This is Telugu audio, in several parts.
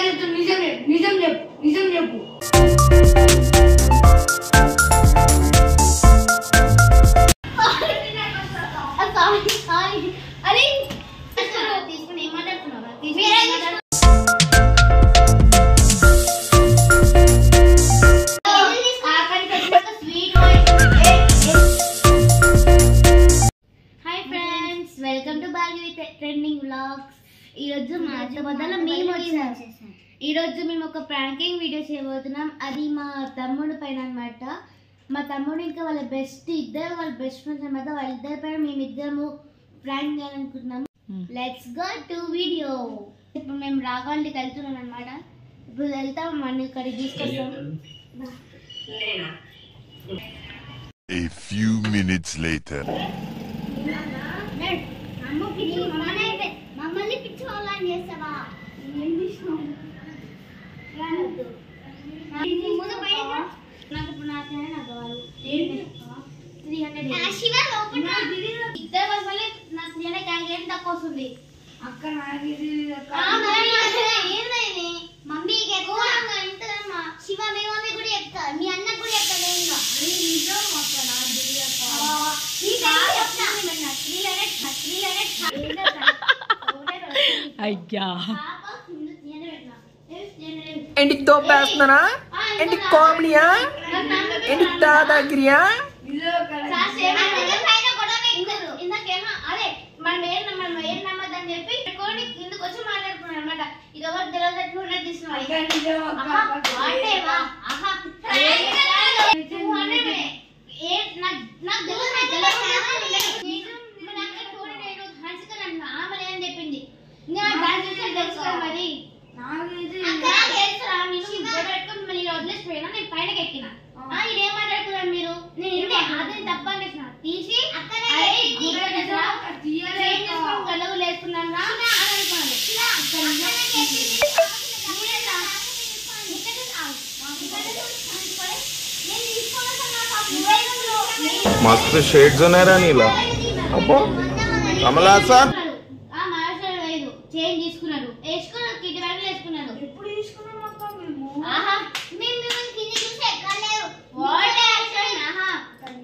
అబద్ధాలు చెప్తాను, నిజం చెప్పు. Welcome to Bhargavi trending vlogs. ఈరోజు మా అత్త బదులు మేము వచ్చాము. ఈరోజు మేము ఒక ప్రాంకింగ్ వీడియో చేయబోతున్నాం. అది మా తమ్ముడు పైన అనమాట. మా తమ్ముడు ఇంకా వాళ్ళ బెస్ట్ ఫ్రెండ్స్ అనమాట. వాళ్ళిద్దరి పైన మేమిద్దరము ప్రాంక్ చేయాలనుకుంటున్నాము. Let's go to video. ఇప్పుడు మేము రాఘవానికి వెళ్తున్నాం అనమాట. ఇప్పుడు వెళ్తాం, మన ఇక్కడికి తీసుకొస్తాం. A few minutes later. మమ్మల్ని పిచ్చి వాళ్ళని చేస్తావా? నాకు ఇప్పుడు నాకు కావాలి 300. ఇద్దరు వల్ల నాకు 300 తక్కువ వస్తుంది. అక్క మమ్మీకి ఎక్కువ శివ మీ మమ్మీ కూడా చెప్తా, మీ అన్న కూడా చెప్తా. అయ్యా ఏంటికి తోపేస్తున్నారా? ఏంటి కామెడీయా? ఏంటి దాదాగిరియా? అదే మనం ఏం నమ్మద్దని చెప్పి కిందకు వచ్చి మాట్లాడుకున్నాం అనమాట. ఇది ఎవరు తెలియదు తీసుకున్నాం. చెప్పింది మరి వదిలేసిపోయినా నేను పైనకి ఎక్కిన. ఇదేం మాట్లాడుతున్నారు మీరు? నేను అదే తప్ప తీసి గల్లవు లేసుకున్నాను అని అనుకున్నాను. मस्त शेड्स ఉన్నాయి రా నీలా. అబ్బో కమలా సార్ చేంజ్ తీసుకున్నాడు, వేసుకున్నాడు, కిటి బ్యాగ్ వేసుకున్నాడు. ఎప్పుడు తీసుకున్నాం అక్క మేము?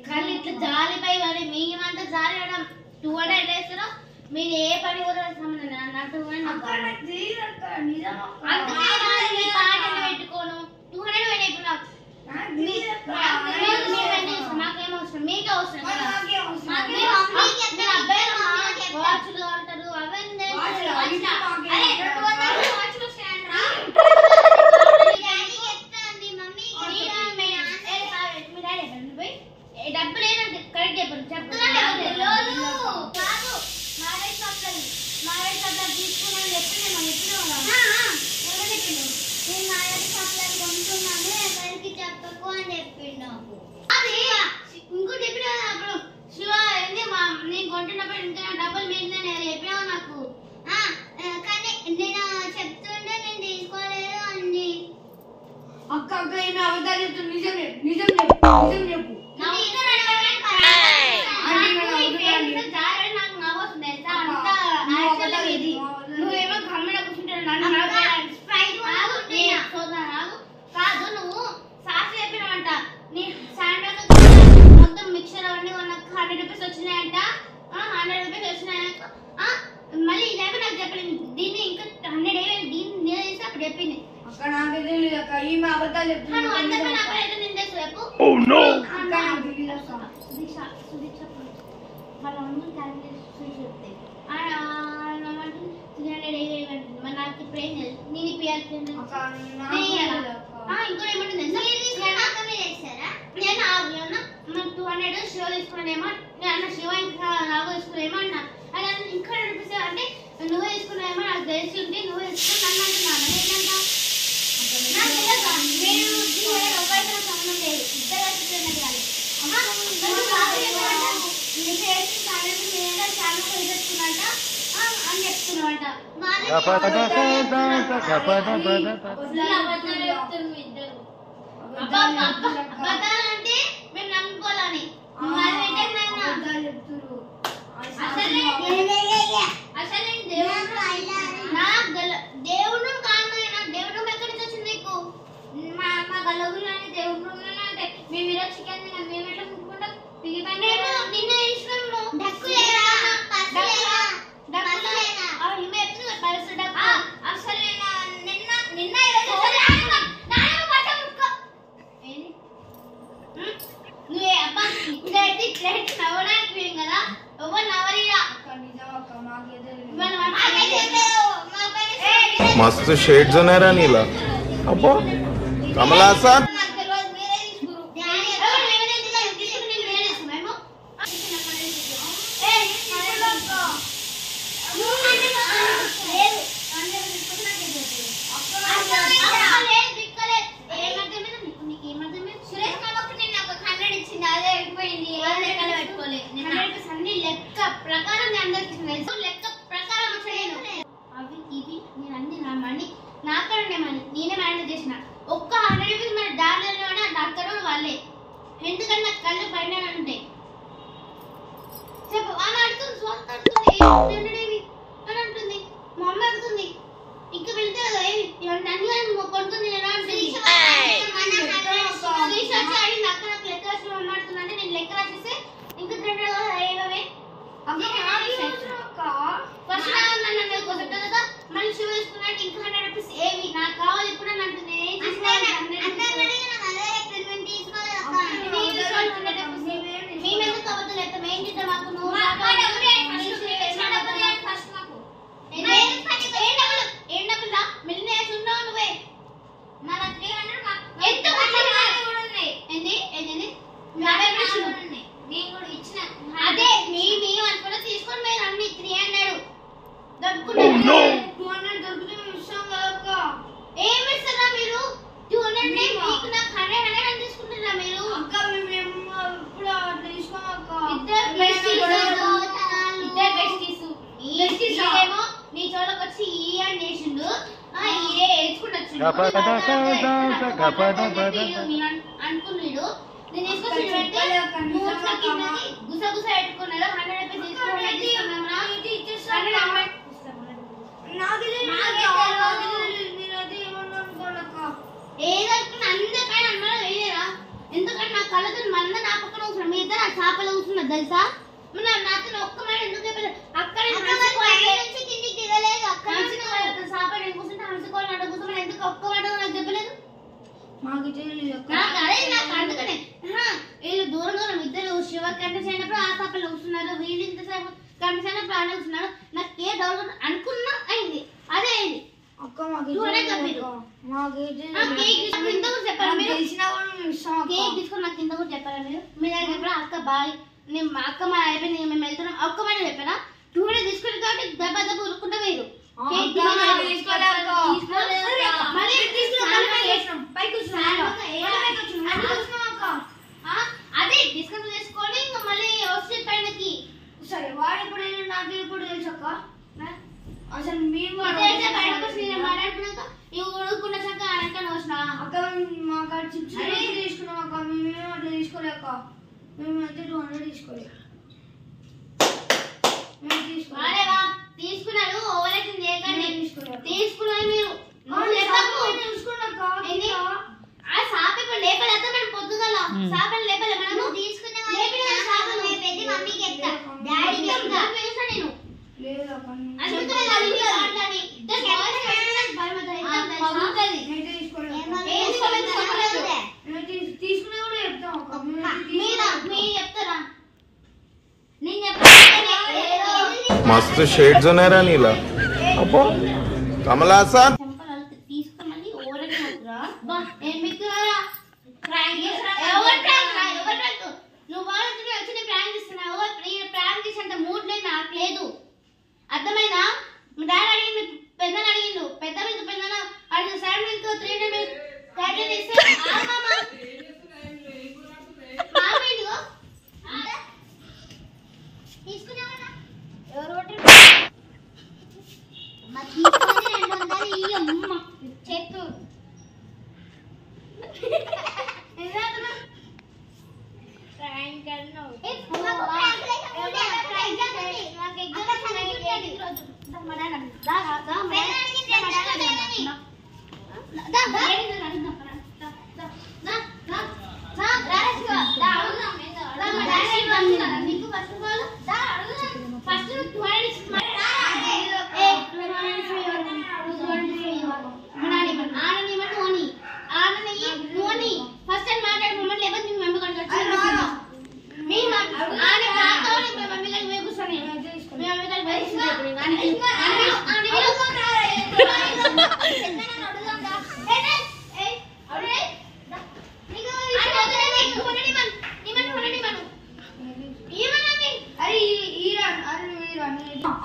కళ్ళు ఇట్లా జాలిపై పడి మేమంతా జాలి వేయడం 200 వేస్తారో మీరు ఏ పని కూడా పాటలు పెట్టుకోను 200 అయిపోయినావు. మాకేం అవసరం, మీకే అవసరం కదా. వాచ్లు అంటారు అవన్నీ డబ్బులు ఏదంటే కరెక్ట్ చెప్పండి. తీసుకున్నాను చెప్పింది మనం చెప్పకు అని చెప్పిండు. అది ఇంకోటి చెప్పినా అప్పుడు శివ ఏంది నేను కొంటున్నప్పుడు ఇంకా డబ్బులు మిగిలిందని చెప్పినావు నాకు. కానీ నేను చెప్తుంటే నేను తీసుకోలేదు అండి. అక్క ఏమి అబద్ధాలు చెప్తాను, నిజం చెప్పు. నువ్వేమో గమ్మున కూర్చుంటాను కాదు. నువ్వు సాస్ చెప్పినావంట. నీ శాండ్ మొత్తం మిక్చర్ అవన్నీ నాకు 100 రూపీస్ వచ్చినాయంట. 100 రూపీస్ వచ్చినాయంట. మళ్ళీ ఇదేమో నాకు చెప్పలేదు. దీన్ని ఇంకా 100 దీన్ని నేను చేసి అప్పుడు చెప్పింది. అక్క నాకు తెలియదు అక్క, ఈమె అబద్ధాలు చెప్తున్నాను. నాకు ఇప్పుడు ఏం తెలుసు. నేను ఇంకోటి ఏమంటుంది నేను 200 శివ తీసుకున్నానేమో అన్న. శివ ఇంకా నాకు తీసుకున్నామో అన్న. అలా ఇంకా అనిపిస్తే అంటే నువ్వు తీసుకున్నావేమో నాకు తెలిసి ఉంటే నువ్వు తీసుకుని నన్ను అంటున్నాను. ఏంటంటావు? నేను ఒకరికి సంబంధం లేదు, ఇద్దరు కాదు. చాలా తెలుసుకున్నట అని చెప్తున్నావంట. అంటే మేము నమ్ముకోవాలని అసలు దేవుడు కాదు, నాకు దేవుడు మేము ఈరోజు చికెన్ తిన్నాం. మేము ఎట్లా ముట్టుకుంటాం? పిగి పండేమో నిన్న ఇష్టము డక్కులేరా డక్కులేరా డక్కులేరా అవి మేము ఎప్పుడు పల్స్ డక్కు అసలు నిన్న నిన్న ఈరోజు నాన్న పట్ట ముట్టుకో ఏంది నువ్వే అబ్బా ఇట్లయితే ఇట్లయితే నవ్వడానికి పోయింది కదా ఎవరు నవ్వరిరా मस्त शेड्स ఉన్నాయి రా నీలా అబ్బో కమలాసన్ లెక్క ప్రకారం లెక్క ప్రకారం అవి ఇవి నేను అన్ని నా మనీ నాకడే మనీ నేనే మేనేజ్ చేసిన ఒక్క 100 రూపీస్ మన డాలర్లోనే డాక్టర్ వాళ్ళే ఎందుకంటే నాకు కళ్ళు పైన ఉంటాయి చెప్పు ఆమె అడుగుతుంది స్వాస్థ అడుగుతుంది ఏమి అని అంటుంది మా అమ్మ అడుగుతుంది ఇంకా వెళ్తే కదా అన్ని కొంటుంది నేను అంటుంది రీసెర్చ్ అడిగి నాకు లెక్క రాసిన అమ్మ అడుగుతుందంటే నేను లెక్క రాసేస్తే ఇంకా 2 ఏవే ఫస్ట్ నన్ను కొద్దిగా కదా మళ్ళీ షూ వేసుకున్నట్టు ఇంకా 100 రూపీస్ ఏవి నాకు కావాలి ఇప్పుడు అని అంటుంది మేమెందుకు అబద్ధాలు చెప్తాం ఏం చేద్దాం మాకు నువ్వు ఏం డబ్బులా మిల్లి ఉన్నావు నువ్వే అదే మేము అనుకున్నా తీసుకొని మేము అన్ని 300 ఏమి ఇస్తారా మీరు 200 మీకు నాకు 100 అని తీసుకుంటున్నా మీరు ఇద్దరు బెస్టీస్ నీ చోళ్ళకి వచ్చి ఈ అని చేసిండు ఇదే ఏడ్చుకుంటూ అనుకున్నాడు నేను తీసుకొచ్చి పెడితే గుస గుస పెట్టుకున్నాడు 100 రూపీస్ ఏదనుకున్నా అందరిపైన అన్నా వేయరా ఎందుకంటే నా కళ్ళతో మంద నా పక్కన కూర్చున్నా మీ ఇద్దరు ఆ చేపలు కూర్చున్నారు తెలుసా నాతో ఒక్క మాట ఎందుకు చెప్పలేదు అక్కడే కిందికి దిగలేదు అక్కడ చేప నేను కూర్చుంటే హంసుకోవాలి అక్కడ కూర్చోమని ఎందుకు ఒక్క మాట నాకు చెప్పలేదు నాకు అందుకనే వీళ్ళు దూరం దూరం ఇద్దరు శివ కంట చేయనప్పుడు ఆ చేపలు కూర్చున్నారు వీళ్ళు ఇంతసేపు కంట చేయనప్పుడు ఆడ కూర్చున్నారు నాకు ఏ డౌట్ అనుకున్నా అయింది అదే అయింది అక్క బాయ్ నేను మా అక్క మా అయిపోయింది మేము వెళ్తున్నాం ఒక్క మాట చెప్పారా 200 తీసుకుని కాబట్టి దెబ్బ దెబ్బ ఉరుక్కుంటా వేరు అదే డిస్కస్ చేసుకొని ఇంకా మళ్ళీ వస్తే పైనకి సరే వాడు ఇప్పుడు నాకు ఇప్పుడు తెలుసక్క అసలు మేము మాట్లాడుకున్నాక ఇవి ఉడుకున్న చక్క అనంటాను వచ్చిన అక్క మా కాడ చిప్స్ తీసుకున్నాం అక్క మేమేమో అట్లా తీసుకోలేక మేమైతే 200 తీసుకోలేదు వాడేవా తీసుకున్నారు ఓవరాక్షన్ చేయకండి తీసుకున్నారు మీరు ఆ సాప లేపలేక మనం పొద్దుగల సాపలు లేపలే మనము తీసుకునే మమ్మీకి ఎత్తా డాడీకి ఎత్తా నేను తీసుకునే కూడా చెప్తాం మీరు చెప్తారా मस्त शेड्स ఉన్నాయి రా నీలా అబ్బో కమలాసన్ తీసుకుని ఓవరాక్షన్ అవుతురా బా ఏం మిక్కురా నువ్వు వాళ్ళకి వచ్చి ప్రాంక్ చేస్తున్నావు ప్రాంక్ చేసేంత మూడ్ లేదు నాకు లేదు అర్థమైందా మీ డాడీ అడిగింది పెద్దలు అడిగిండు పెద్ద మీద పెద్దన అడిగిన సైడ్ మీద 300 క్యారెట్ ఇస్తే తీసుకున్నావా ఎవరు తీసుకొని 200 ఈ అమ్మ చెట్టు ప్రాంక్ అన్నావు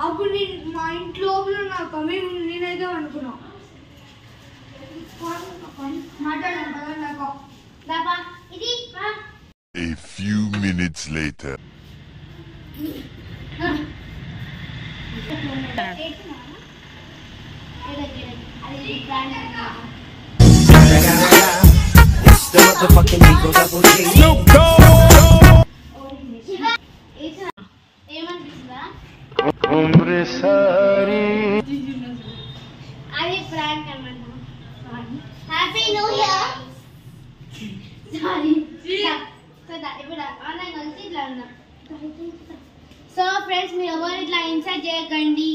అప్పుడు నేను మా ఇంట్లో నాకు మేము నేనైతే అనుకున్నా మాట్లాడాను. A few minutes later. అది ప్రాంక్ అన్నమాట. Happy new year. Sorry so friends మీరు ఎవరు ఇట్లా ఇన్సైడ్ చేయకండి.